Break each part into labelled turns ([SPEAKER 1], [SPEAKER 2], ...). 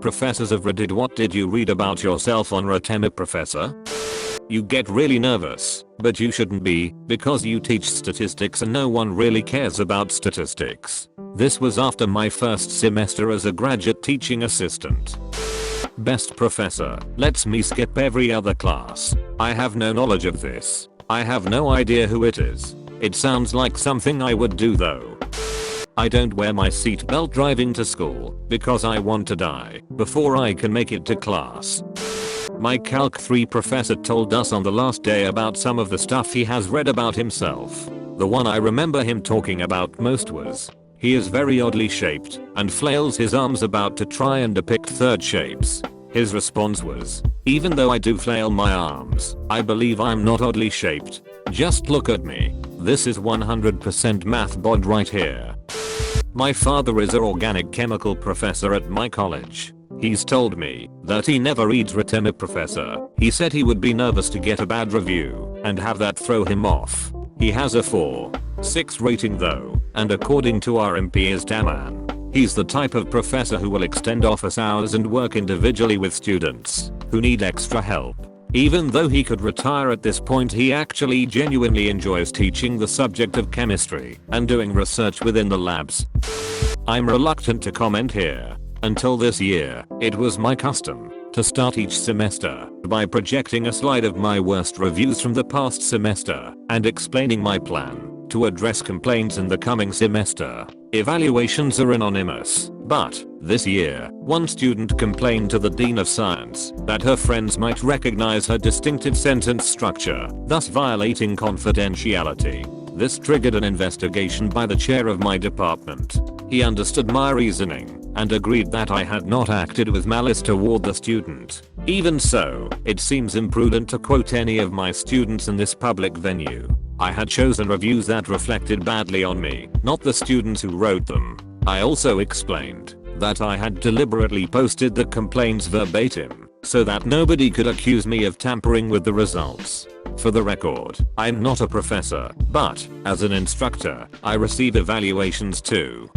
[SPEAKER 1] Professors of Reddit, what did you read about yourself on Retema Professor? You get really nervous, but you shouldn't be, because you teach statistics and no one really cares about statistics. This was after my first semester as a graduate teaching assistant. Best professor lets me skip every other class. I have no knowledge of this. I have no idea who it is. It sounds like something I would do though. I don't wear my seatbelt driving to school because I want to die before I can make it to class. My Calc 3 professor told us on the last day about some of the stuff he has read about himself. The one I remember him talking about most was, he is very oddly shaped and flails his arms about to try and depict third shapes. His response was, even though I do flail my arms, I believe I'm not oddly shaped. Just look at me. This is 100% math bod right here. My father is an organic chemical professor at my college. He's told me that he never reads Retema Professor. He said he would be nervous to get a bad review and have that throw him off. He has a 4.6 rating though, and according to our MP is Taman. He's the type of professor who will extend office hours and work individually with students who need extra help. Even though he could retire at this point, he actually genuinely enjoys teaching the subject of chemistry and doing research within the labs. I'm reluctant to comment here. Until this year, it was my custom to start each semester by projecting a slide of my worst reviews from the past semester and explaining my plan to address complaints in the coming semester. Evaluations are anonymous, but this year, one student complained to the Dean of Science that her friends might recognize her distinctive sentence structure, thus violating confidentiality. This triggered an investigation by the chair of my department. He understood my reasoning and agreed that I had not acted with malice toward the student. Even so, it seems imprudent to quote any of my students in this public venue. I had chosen reviews that reflected badly on me, not the students who wrote them. I also explained that I had deliberately posted the complaints verbatim so that nobody could accuse me of tampering with the results. For the record, I'm not a professor, but as an instructor, I receive evaluations too.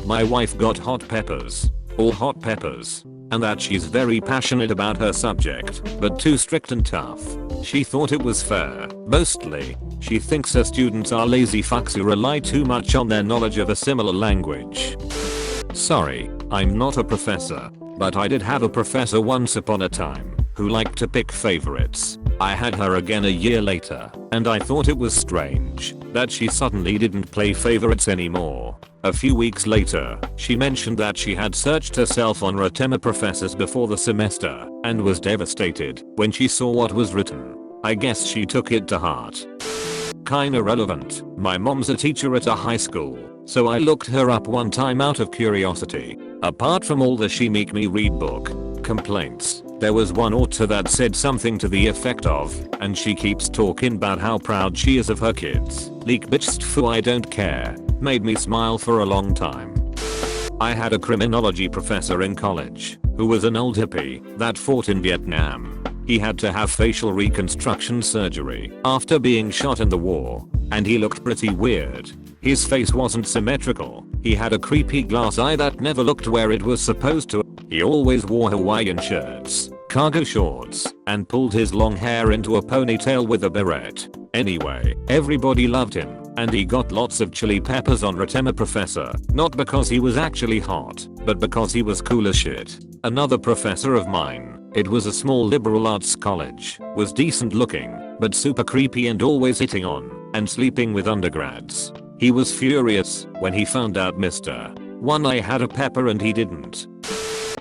[SPEAKER 1] My wife got hot peppers, all hot peppers, and that she's very passionate about her subject, but too strict and tough. She thought it was fair. Mostly, she thinks her students are lazy fucks who rely too much on their knowledge of a similar language. Sorry, I'm not a professor, but I did have a professor once upon a time who liked to pick favorites. I had her again a year later, and I thought it was strange that she suddenly didn't play favorites anymore. A few weeks later, she mentioned that she had searched herself on Retema Professors before the semester and was devastated when she saw what was written. I guess she took it to heart. Kinda relevant. My mom's a teacher at a high school, so I looked her up one time out of curiosity. Apart from all the she make me read book complaints, there was one author that said something to the effect of, and she keeps talking about how proud she is of her kids. Leak bitch fu I don't care. Made me smile for a long time. I had a criminology professor in college who was an old hippie that fought in Vietnam. He had to have facial reconstruction surgery after being shot in the war, and he looked pretty weird. His face wasn't symmetrical. He had a creepy glass eye that never looked where it was supposed to. He always wore Hawaiian shirts, cargo shorts, and pulled his long hair into a ponytail with a beret. Anyway, everybody loved him, and he got lots of chili peppers on Retema Professor, not because he was actually hot, but because he was cool as shit. Another professor of mine, it was a small liberal arts college, was decent looking, but super creepy and always hitting on and sleeping with undergrads. He was furious when he found out Mr. One Eye had a pepper and he didn't.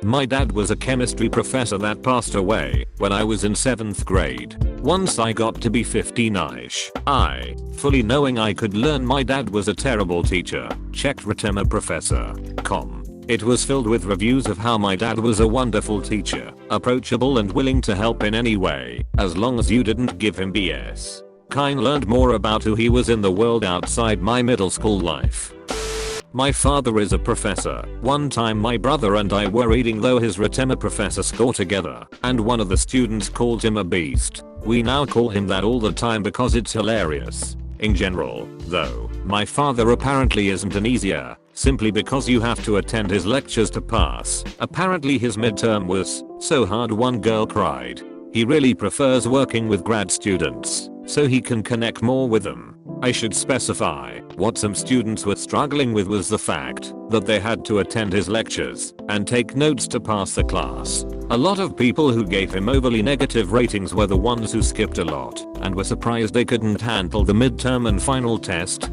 [SPEAKER 1] My dad was a chemistry professor that passed away when I was in 7th grade. Once I got to be 15ish, I, fully knowing I could learn my dad was a terrible teacher, checked Retema Professor.com. It was filled with reviews of how my dad was a wonderful teacher, approachable and willing to help in any way, as long as you didn't give him BS. Kind learned more about who he was in the world outside my middle school life. My father is a professor. One time my brother and I were reading though his Retema Professor score together, and one of the students called him a beast. We now call him that all the time because it's hilarious. In general, though, my father apparently isn't an easier simply because you have to attend his lectures to pass. Apparently his midterm was so hard one girl cried. He really prefers working with grad students, so he can connect more with them. I should specify, what some students were struggling with was the fact that they had to attend his lectures and take notes to pass the class. A lot of people who gave him overly negative ratings were the ones who skipped a lot and were surprised they couldn't handle the midterm and final test.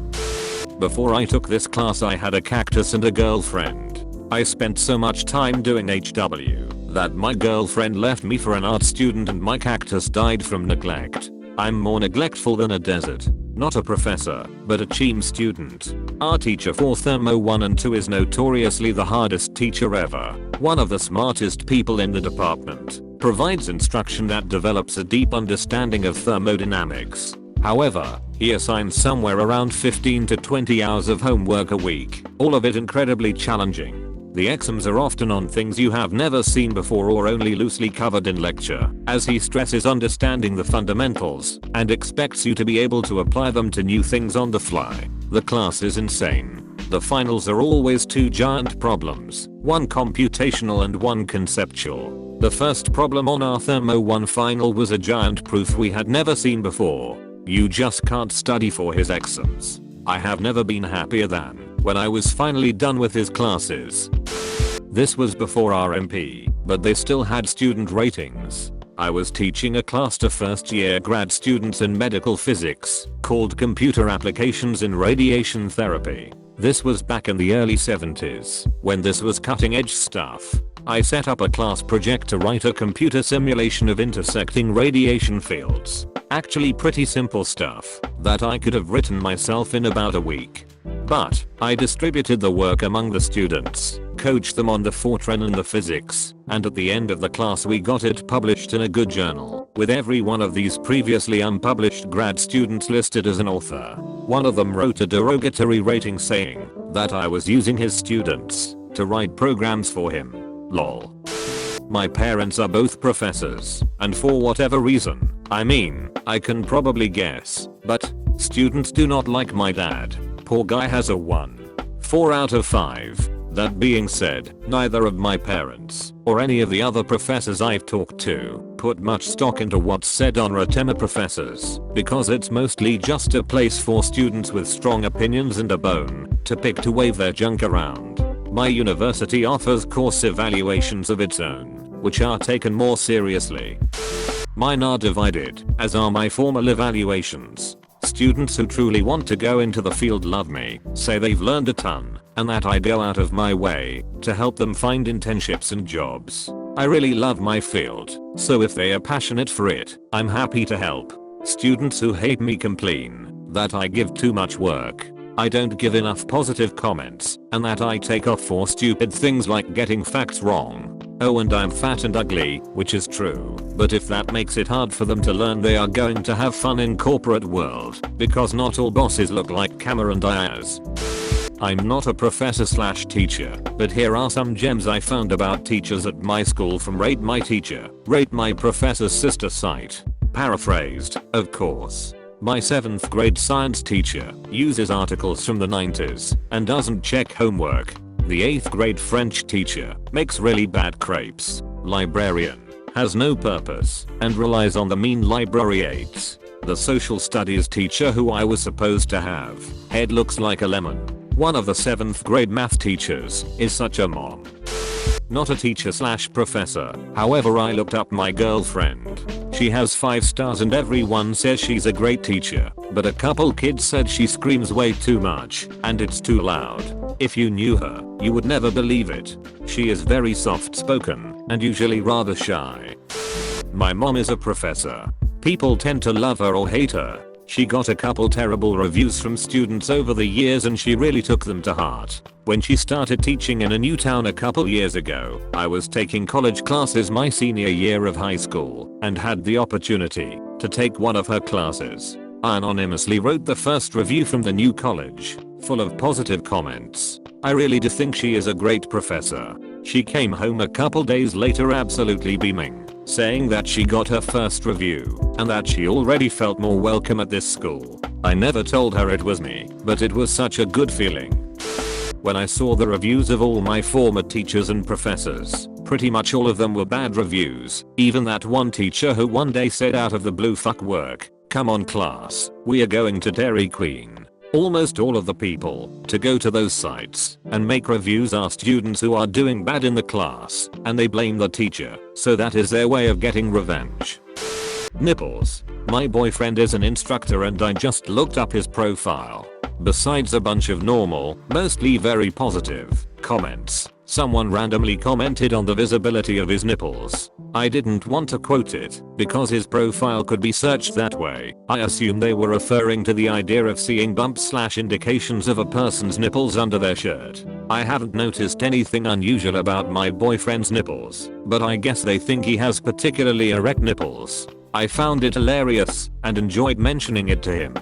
[SPEAKER 1] Before I took this class I had a cactus and a girlfriend. I spent so much time doing HW that my girlfriend left me for an art student and my cactus died from neglect. I'm more neglectful than a desert. Not a professor, but a CHEM student. Our teacher for Thermo 1 and 2 is notoriously the hardest teacher ever. One of the smartest people in the department. Provides instruction that develops a deep understanding of thermodynamics. However, he assigns somewhere around 15 to 20 hours of homework a week, all of it incredibly challenging. The exams are often on things you have never seen before or only loosely covered in lecture, as he stresses understanding the fundamentals and expects you to be able to apply them to new things on the fly. The class is insane. The finals are always two giant problems, one computational and one conceptual. The first problem on our Thermo 1 final was a giant proof we had never seen before. You just can't study for his exams. I have never been happier than when I was finally done with his classes. This was before RMP, but they still had student ratings. I was teaching a class to first year grad students in medical physics called Computer Applications in Radiation Therapy. This was back in the early 70s, when this was cutting edge stuff. I set up a class project to write a computer simulation of intersecting radiation fields. Actually pretty simple stuff that I could have written myself in about a week. But I distributed the work among the students, coached them on the Fortran and the physics, and at the end of the class we got it published in a good journal, with every one of these previously unpublished grad students listed as an author. One of them wrote a derogatory rating saying that I was using his students to write programs for him. Lol. My parents are both professors, and for whatever reason, I can probably guess, but students do not like my dad. Poor guy has a 1.4 out of 5. That being said, neither of my parents, or any of the other professors I've talked to, put much stock into what's said on Rotema professors, because it's mostly just a place for students with strong opinions and a bone to pick to wave their junk around. My university offers course evaluations of its own, which are taken more seriously. Mine are divided, as are my formal evaluations. Students who truly want to go into the field love me, say they've learned a ton, and that I go out of my way to help them find internships and jobs. I really love my field, so if they are passionate for it, I'm happy to help. Students who hate me complain that I give too much work, I don't give enough positive comments, and that I take off for stupid things like getting facts wrong. Oh, and I'm fat and ugly, which is true, but if that makes it hard for them to learn, they are going to have fun in corporate world, because not all bosses look like Cameron Diaz. I'm not a professor/teacher, but here are some gems I found about teachers at my school from Rate My Teacher, Rate My Professor's sister site. Paraphrased, of course. My 7th grade science teacher uses articles from the 90s and doesn't check homework. The 8th grade French teacher makes really bad crepes. Librarian has no purpose and relies on the mean library aides. The social studies teacher who I was supposed to have, head looks like a lemon. One of the 7th grade math teachers is such a mom. Not a teacher/professor, however I looked up my girlfriend. She has 5 stars and everyone says she's a great teacher, but a couple kids said she screams way too much and it's too loud. If you knew her, you would never believe it. She is very soft spoken and usually rather shy. My mom is a professor. People tend to love her or hate her. She got a couple terrible reviews from students over the years and she really took them to heart. When she started teaching in a new town a couple years ago, I was taking college classes my senior year of high school and had the opportunity to take one of her classes. I anonymously wrote the first review from the new college, full of positive comments. I really do think she is a great professor. She came home a couple days later absolutely beaming, saying that she got her first review and that she already felt more welcome at this school. I never told her it was me, but it was such a good feeling. when I saw the reviews of all my former teachers and professors. Pretty much all of them were bad reviews, even that one teacher who one day said out of the blue, "Fuck work, come on class, we are going to Dairy Queen." Almost all of the people to go to those sites and make reviews are students who are doing bad in the class, and they blame the teacher, so that is their way of getting revenge. Nipples. My boyfriend is an instructor and I just looked up his profile. Besides a bunch of normal, mostly very positive, comments, someone randomly commented on the visibility of his nipples. I didn't want to quote it, because his profile could be searched that way. I assume they were referring to the idea of seeing bumps/indications of a person's nipples under their shirt. I haven't noticed anything unusual about my boyfriend's nipples, but I guess they think he has particularly erect nipples. I found it hilarious, and enjoyed mentioning it to him.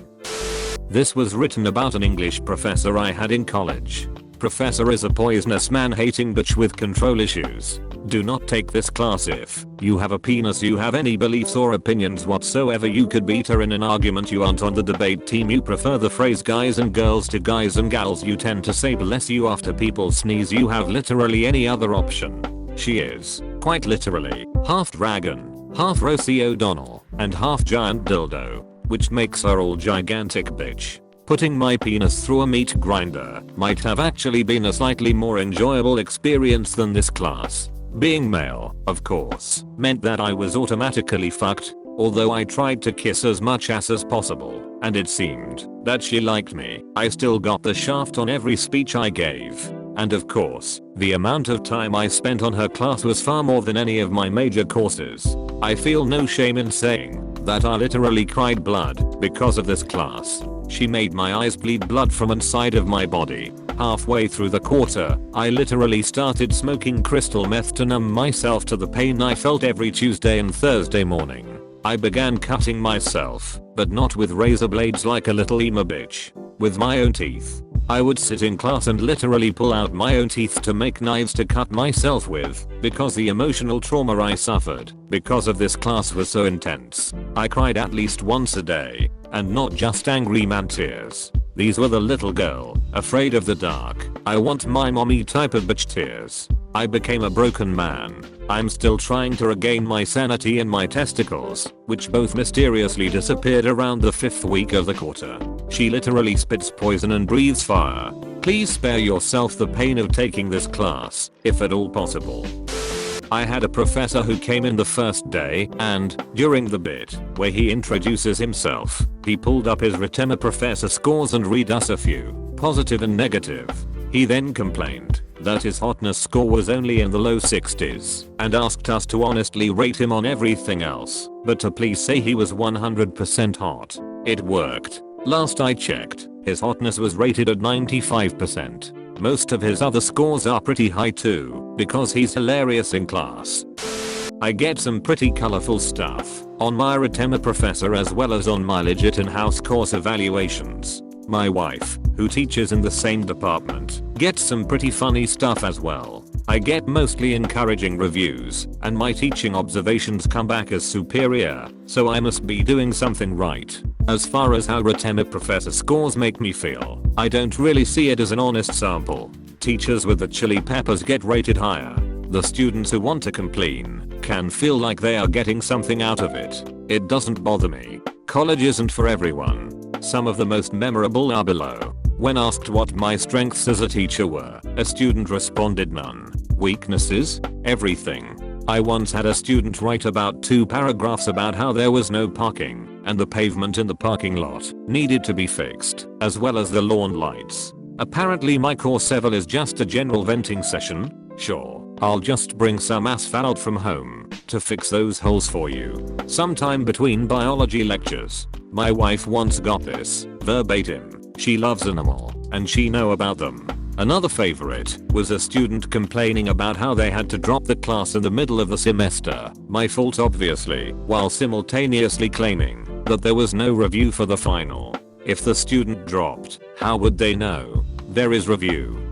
[SPEAKER 1] This was written about an English professor I had in college. Professor is a poisonous man-hating bitch with control issues. Do not take this class if you have a penis, you have any beliefs or opinions whatsoever. You could beat her in an argument, you aren't on the debate team, you prefer the phrase guys and girls to guys and gals, you tend to say bless you after people sneeze, you have literally any other option. She is, quite literally, half dragon, half Rosie O'Donnell, and half giant dildo, which makes her all gigantic bitch. Putting my penis through a meat grinder might have actually been a slightly more enjoyable experience than this class. Being male, of course, meant that I was automatically fucked, although I tried to kiss as much ass as possible, and it seemed that she liked me. I still got the shaft on every speech I gave. And of course, the amount of time I spent on her class was far more than any of my major courses. I feel no shame in saying that I literally cried blood because of this class. She made my eyes bleed blood from inside of my body. Halfway through the quarter, I literally started smoking crystal meth to numb myself to the pain I felt every Tuesday and Thursday morning. I began cutting myself, but not with razor blades like a little emo bitch. With my own teeth. I would sit in class and literally pull out my own teeth to make knives to cut myself with, because the emotional trauma I suffered because of this class was so intense. I cried at least once a day, and not just angry man tears. These were the little girl, afraid of the dark, I want my mommy type of bitch tears. I became a broken man. I'm still trying to regain my sanity and my testicles, which both mysteriously disappeared around the 5th week of the quarter. She literally spits poison and breathes fire. Please spare yourself the pain of taking this class, if at all possible. I had a professor who came in the first day, and, during the bit where he introduces himself, he pulled up his Retema professor scores and read us a few, positive and negative. He then complained that his hotness score was only in the low 60s, and asked us to honestly rate him on everything else, but to please say he was 100% hot. It worked. Last I checked, his hotness was rated at 95%. Most of his other scores are pretty high too, because he's hilarious in class. I get some pretty colorful stuff on my Retema professor as well as on my legit in-house course evaluations. My wife, who teaches in the same department, gets some pretty funny stuff as well. I get mostly encouraging reviews, and my teaching observations come back as superior, so I must be doing something right. As far as how Retema professor scores make me feel, I don't really see it as an honest sample. Teachers with the chili peppers get rated higher. The students who want to complain can feel like they are getting something out of it. It doesn't bother me. College isn't for everyone. Some of the most memorable are below. When asked what my strengths as a teacher were, a student responded none. Weaknesses? Everything. I once had a student write about 2 paragraphs about how there was no parking, and the pavement in the parking lot needed to be fixed, as well as the lawn lights. Apparently my course level is just a general venting session. Sure, I'll just bring some asphalt from home to fix those holes for you. Sometime between biology lectures. My wife once got this, verbatim. She loves animal, and she know about them. Another favorite was a student complaining about how they had to drop the class in the middle of the semester. My fault obviously, while simultaneously claiming that there was no review for the final. If the student dropped, how would they know? There is review.